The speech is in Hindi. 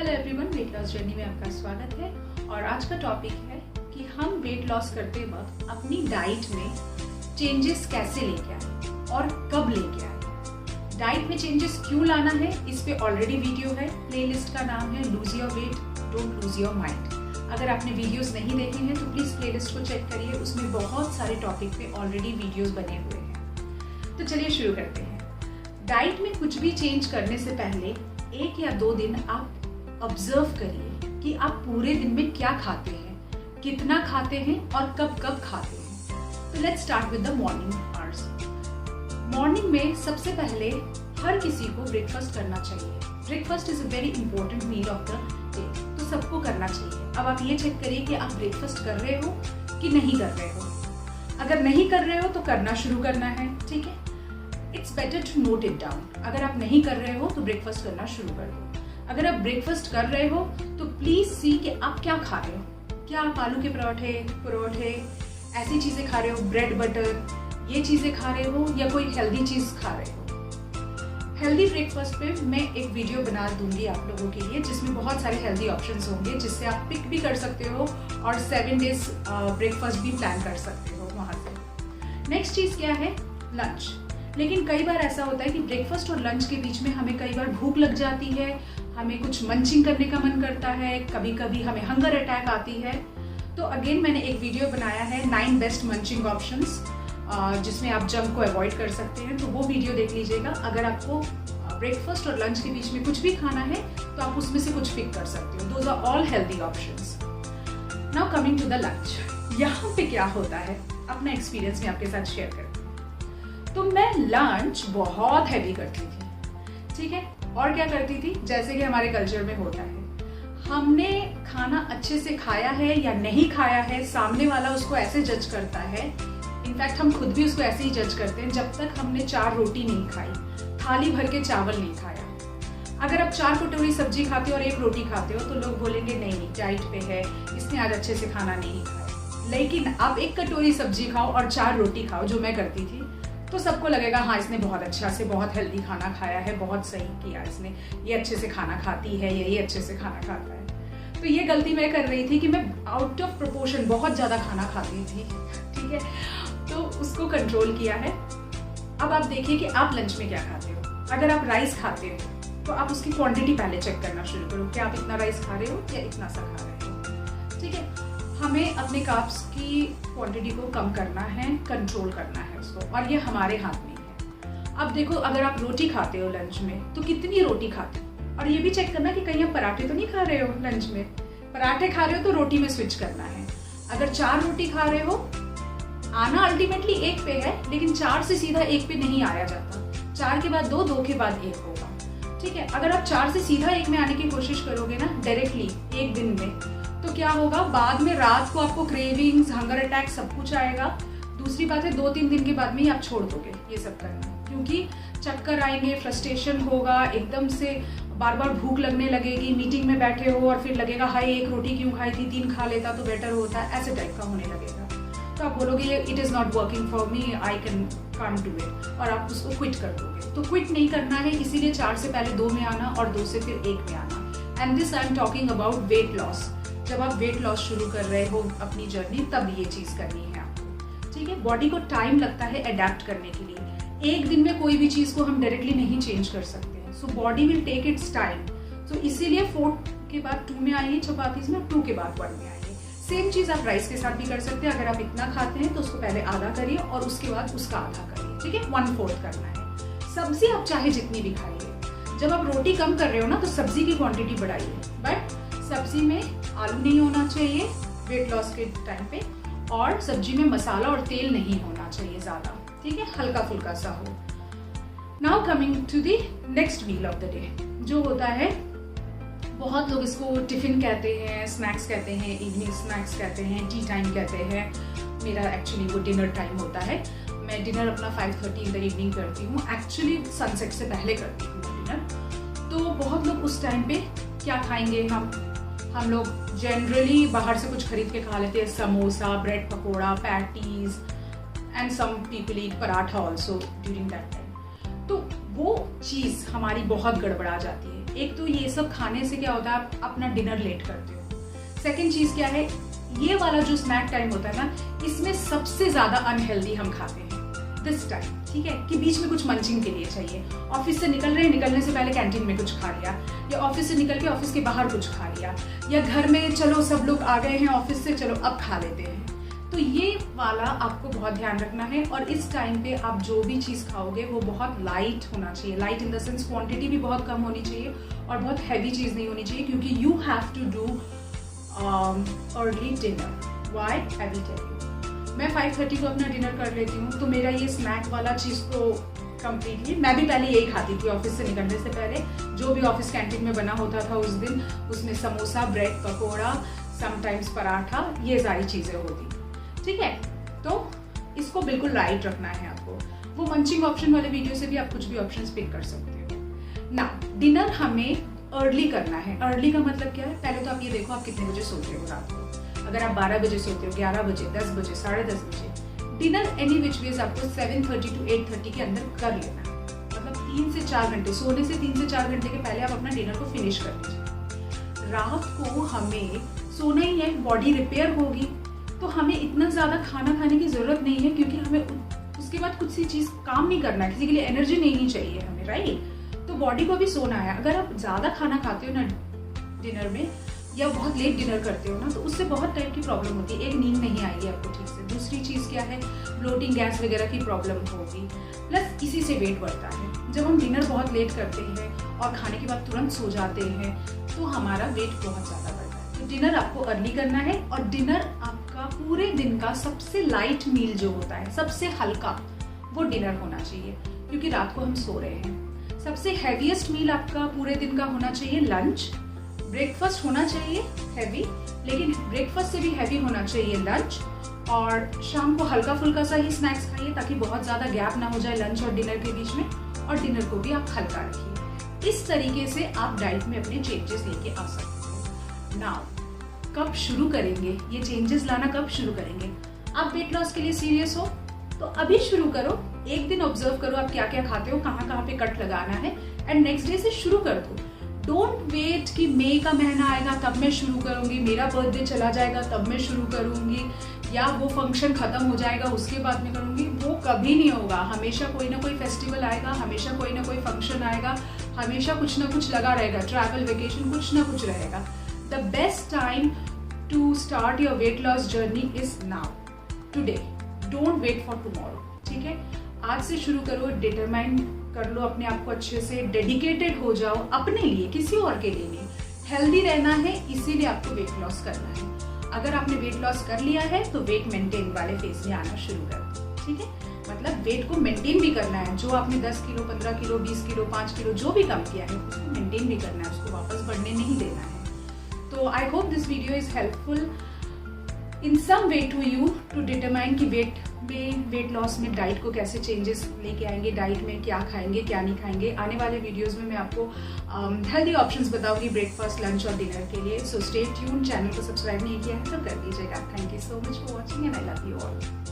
Hello everyone, wait loss journey में आपका स्वागत है। और आज का टॉपिक है कि हम वेट लॉस करते वक्त अपनी डाइट में चेंजेस कैसे लेके आए और कब लेके आए। डाइट में चेंजेस क्यों लाना है, इस पे ऑलरेडी वीडियो है। प्लेलिस्ट का नाम है lose your weight don't lose your mind. अगर आपने वीडियोस नहीं देखे हैं तो प्लीज प्लेलिस्ट को चेक करिए, उसमें बहुत सारे टॉपिक पे ऑलरेडी वीडियोस बने हुए हैं। तो चलिए शुरू करते हैं। डाइट में कुछ भी चेंज करने से पहले 1 या 2 दिन आप ऑब्जर्व करिए कि आप पूरे दिन में क्या खाते हैं, कितना खाते हैं और कब कब खाते हैं। तो let's start with the morning hours. Morning में सबसे पहले हर किसी को ब्रेकफास्ट करना चाहिए। Breakfast is a very important meal of the day, तो सबको करना चाहिए। अब आप ये चेक करिए कि आप ब्रेकफास्ट कर रहे हो कि नहीं कर रहे हो। अगर नहीं कर रहे हो तो करना शुरू करना है, ठीक है। It's better to note it down. अगर आप नहीं कर रहे हो तो ब्रेकफास्ट करना शुरू कर दो। अगर आप ब्रेकफास्ट कर रहे हो तो प्लीज सी कि आप क्या खा रहे हो। क्या आप आलू के परोठे ऐसी चीजें खा रहे हो, ब्रेड बटर ये चीजें खा रहे हो, या कोई हेल्दी चीज खा रहे हो। हेल्दी ब्रेकफास्ट पे मैं एक वीडियो बना दूंगी आप लोगों के लिए, जिसमें बहुत सारे हेल्दी ऑप्शंस होंगे, जिससे आप पिक भी कर सकते हो और 7 डेज ब्रेकफास्ट भी प्लान कर सकते हो वहां से। नेक्स्ट चीज क्या है, लंच। लेकिन कई बार ऐसा होता है कि ब्रेकफास्ट और लंच के बीच में हमें कई बार भूख लग जाती है, हमें कुछ मंचिंग करने का मन करता है, कभी कभी हमें हंगर अटैक आती है। तो अगेन मैंने एक वीडियो बनाया है 9 बेस्ट मंचिंग ऑप्शंस, जिसमें आप जंक को अवॉइड कर सकते हैं, तो वो वीडियो देख लीजिएगा। अगर आपको ब्रेकफास्ट और लंच के बीच में कुछ भी खाना है तो आप उसमें से कुछ पिक कर सकते हो। Those are all healthy options. Now coming to the lunch, यहाँ पे क्या होता है अपना एक्सपीरियंस में आपके साथ शेयर करती हूँ। तो मैं लंच बहुत हैवी करती थी, ठीक है। और क्या करती थी, जैसे कि हमारे कल्चर में होता है, हमने खाना अच्छे से खाया है या नहीं खाया है, सामने वाला उसको ऐसे जज करता है। इनफैक्ट हम खुद भी उसको ऐसे ही जज करते हैं जब तक हमने 4 रोटी नहीं खाई, थाली भर के चावल नहीं खाया। अगर आप 4 कटोरी सब्जी खाते हो और 1 रोटी खाते हो तो लोग बोलेंगे नहीं डाइट पे है, इसने आज अच्छे से खाना नहीं खाया। लेकिन आप 1 कटोरी सब्जी खाओ और 4 रोटी खाओ, जो मैं करती थी, तो सबको लगेगा हाँ इसने बहुत अच्छा से बहुत हेल्दी खाना खाया है, बहुत सही किया इसने, ये अच्छे से खाना खाती है, ये अच्छे से खाना खाता है। तो ये गलती मैं कर रही थी कि मैं आउट ऑफ प्रोपोर्शन बहुत ज्यादा खाना खाती थी, ठीक है। तो उसको कंट्रोल किया है। अब आप देखिए कि आप लंच में क्या खाते हो। अगर आप राइस खाते हो तो आप उसकी क्वांटिटी पहले चेक करना शुरू करो कि आप इतना राइस खा रहे हो या इतना सा खा रहे हो, ठीक है। हमें अपने कार्ब्स की क्वांटिटी को कम करना है, कंट्रोल करना है उसको, और ये हमारे हाथ में है। अब देखो, अगर आप रोटी खाते हो लंच में तो कितनी रोटी खाते हो, और ये भी चेक करना कि कहीं आप पराठे तो नहीं खा रहे हो लंच में। पराठे खा रहे हो तो रोटी में स्विच करना है। अगर 4 रोटी खा रहे हो, आना अल्टीमेटली 1 पे है, लेकिन 4 से सीधा 1 पे नहीं आया जाता। 4 के बाद 2, 2 के बाद 1 होगा, ठीक है। अगर आप 4 से सीधा 1 में आने की कोशिश करोगे ना डायरेक्टली एक दिन में, तो क्या होगा, बाद में रात को आपको क्रेविंग्स, हंगर अटैक सब कुछ आएगा। दूसरी बात है 2-3 दिन के बाद में ही आप छोड़ दोगे ये सब करना, क्योंकि चक्कर आएंगे, फ्रस्ट्रेशन होगा, एकदम से बार बार भूख लगने लगेगी। मीटिंग में बैठे हो और फिर लगेगा हाय 1 रोटी क्यों खाई थी, 3 खा लेता तो बेटर होता, ऐसे टाइप का होने लगेगा। तो आप बोलोगे it is not working for me, I can't do it, और आप उसको क्विट कर दोगे। तो क्विट नहीं करना है, इसीलिए 4 से पहले 2 में आना और 2 से फिर 1 में आना। And this I am talking about weight loss. जब आप वेट लॉस शुरू कर रहे हो अपनी जर्नी, तब ये चीज करनी है आपको, ठीक है। बॉडी को टाइम लगता है अडेप्ट करने के लिए। एक दिन में कोई भी चीज को हम डायरेक्टली नहीं चेंज कर सकते हैं, so body will take its time. तो इसीलिए 4 के बाद 2 में आइए, चपातीज में 2 के बाद 1 में आइए। सेम चीज आप राइस के साथ भी कर सकते हैं। अगर आप इतना खाते हैं तो उसको पहले आधा करिए और उसके बाद उसका आधा करिए, ठीक है। 1/4 करना है। सब्जी आप चाहे जितनी भी खाइए। जब आप रोटी कम कर रहे हो ना तो सब्जी की क्वांटिटी बढ़ाइए, बट सब्जी में आलू नहीं होना चाहिए वेट लॉस के टाइम पे, और सब्जी में मसाला और तेल नहीं होना चाहिए ज्यादा, ठीक है, हल्का फुल्का सा हो। Now coming to the next meal of the day, जो होता है, बहुत लोग इसको टिफिन कहते हैं, स्नैक्स कहते हैं, इवनिंग स्नैक्स कहते हैं, टी टाइम कहते हैं। मेरा एक्चुअली वो डिनर टाइम होता है। मैं डिनर अपना 5:30 इन द इवनिंग करती हूँ। एक्चुअली सनसेट से पहले करती हूँ डिनर। तो बहुत लोग उस टाइम पे क्या खाएंगे, हम लोग जनरली बाहर से कुछ खरीद के खा लेते हैं, samosa, bread pakora, patties, and some people eat paratha also during that time. तो वो चीज हमारी बहुत गड़बड़ा जाती है। एक तो ये सब खाने से क्या होता है, आप अपना डिनर लेट करते हो। सेकंड चीज क्या है, ये वाला जो स्नैक टाइम होता है ना, इसमें सबसे ज्यादा अनहेल्दी हम खाते हैं दिस टाइम, ठीक है, कि बीच में कुछ मंचिंग के लिए चाहिए। ऑफिस से निकल रहे हैं, निकलने से पहले कैंटीन में कुछ खा लिया, या ऑफिस से निकल के ऑफिस के बाहर कुछ खा लिया, या घर में चलो सब लोग आ गए हैं ऑफिस से, चलो अब खा लेते हैं। तो ये वाला आपको बहुत ध्यान रखना है। और इस टाइम पे आप जो भी चीज़ खाओगे वो बहुत लाइट होना चाहिए। Light in the sense quantity भी बहुत कम होनी चाहिए और बहुत हैवी चीज़ नहीं होनी चाहिए, क्योंकि you have to do early dinner. Why I will tell you. मैं 5:30 को अपना डिनर कर लेती हूँ, तो मेरा ये स्नैक वाला चीज़ को कम्प्लीटली, मैं भी पहले यही खाती थी ऑफिस से निकलने से पहले। जो भी ऑफिस कैंटीन में बना होता था उस दिन, उसमें समोसा, ब्रेड पकौड़ा, समटाइम्स पराठा, ये सारी चीज़ें होती, ठीक है। तो इसको बिल्कुल लाइट रखना है आपको। वो मंचिंग ऑप्शन वाले वीडियो से भी आप कुछ भी ऑप्शंस पिक कर सकते हो ना। डिनर हमें अर्ली करना है। अर्ली का मतलब क्या है, पहले तो आप ये देखो आप कितने बजे सोते हो रात को। अगर आप 12 बजे सोते हो, 11 बजे, 10 बजे, 10:30 बजे, डिनर एनी विच वेज आपको 7:30 to 8:30 के अंदर कर लेना है। मतलब 3 से 4 घंटे, सोने से 3 से 4 घंटे के पहले आप अपना डिनर को फिनिश कर लीजिए। रात को हमें सोना ही है, बॉडी रिपेयर होगी, तो हमें इतना ज़्यादा खाना खाने की ज़रूरत नहीं है, क्योंकि हमें उसके बाद कुछ सी चीज़ काम नहीं करना है, किसी के लिए एनर्जी नहीं चाहिए हमें, राइट। तो बॉडी को भी सोना है। अगर आप ज़्यादा खाना खाते हो ना डिनर में, या बहुत लेट डिनर करते हो ना, तो उससे बहुत टाइप की प्रॉब्लम होती है। एक, नींद नहीं आएगी आपको ठीक से। दूसरी चीज़ क्या है, ब्लोटिंग, गैस वगैरह की प्रॉब्लम होगी। प्लस इसी से वेट बढ़ता है। जब हम डिनर बहुत लेट करते हैं और खाने के बाद तुरंत सो जाते हैं, तो हमारा वेट बहुत ज़्यादा बढ़ता है। तो डिनर आपको अर्ली करना है, और डिनर आपका पूरे दिन का सबसे लाइट मील जो होता है, सबसे हल्का, वो डिनर होना चाहिए, क्योंकि रात को हम सो रहे हैं। सबसे हैवीएस्ट मील आपका पूरे दिन का होना चाहिए लंच। ब्रेकफास्ट होना चाहिए हैवी, लेकिन ब्रेकफास्ट से भी हैवी होना चाहिए लंच। और शाम को हल्का फुल्का सा ही स्नैक्स खाइए, ताकि बहुत ज़्यादा गैप ना हो जाए लंच और डिनर के बीच में। और डिनर को भी आप हल्का रखिए। इस तरीके से आप डाइट में अपने चेंजेस लेके आ सकते हो। नाउ कब शुरू करेंगे ये चेंजेस लाना, कब शुरू करेंगे? आप वेट लॉस के लिए सीरियस हो तो अभी शुरू करो। एक दिन ऑब्जर्व करो आप क्या क्या खाते हो, कहाँ कहाँ पे कट लगाना है, एंड नेक्स्ट डे से शुरू कर दो। डोंट वेट कि मई का महीना आएगा तब मैं शुरू करूंगी, मेरा बर्थडे चला जाएगा तब मैं शुरू करूंगी, या वो फंक्शन खत्म हो जाएगा उसके बाद में करूंगी। वो कभी नहीं होगा। हमेशा कोई ना कोई फेस्टिवल आएगा, हमेशा कोई ना कोई फंक्शन आएगा, हमेशा कुछ ना कुछ लगा रहेगा, ट्रैवल, वेकेशन, कुछ ना कुछ रहेगा। The best time to start your weight loss journey is now, today. Don't wait for tomorrow, ठीक है। आज से शुरू करो, डिटरमाइन कर लो अपने आप को अच्छे से, डेडिकेटेड हो जाओ अपने लिए, किसी और के लिए नहीं। हेल्दी रहना है, इसीलिए आपको वेट लॉस करना है। अगर आपने वेट लॉस कर लिया है तो वेट मेंटेन वाले फेज में आना शुरू कर दो, ठीक है। मतलब वेट को मेंटेन भी करना है। जो आपने 10 किलो, 15 किलो, 20 किलो, 5 किलो जो भी कम किया है, उसको मेंटेन भी करना है, उसको वापस बढ़ने नहीं देना है। तो I hope this video is helpful in some way to you to determine कि वेट लॉस में डाइट को कैसे चेंजेस लेके आएंगे, डाइट में क्या खाएंगे क्या नहीं खाएंगे। आने वाले वीडियोस में मैं आपको हेल्दी ऑप्शंस बताऊंगी ब्रेकफास्ट, लंच और डिनर के लिए। So stay tune. चैनल को सब्सक्राइब नहीं किया है तो कर दीजिएगा। Thank you so much for watching and I love you all.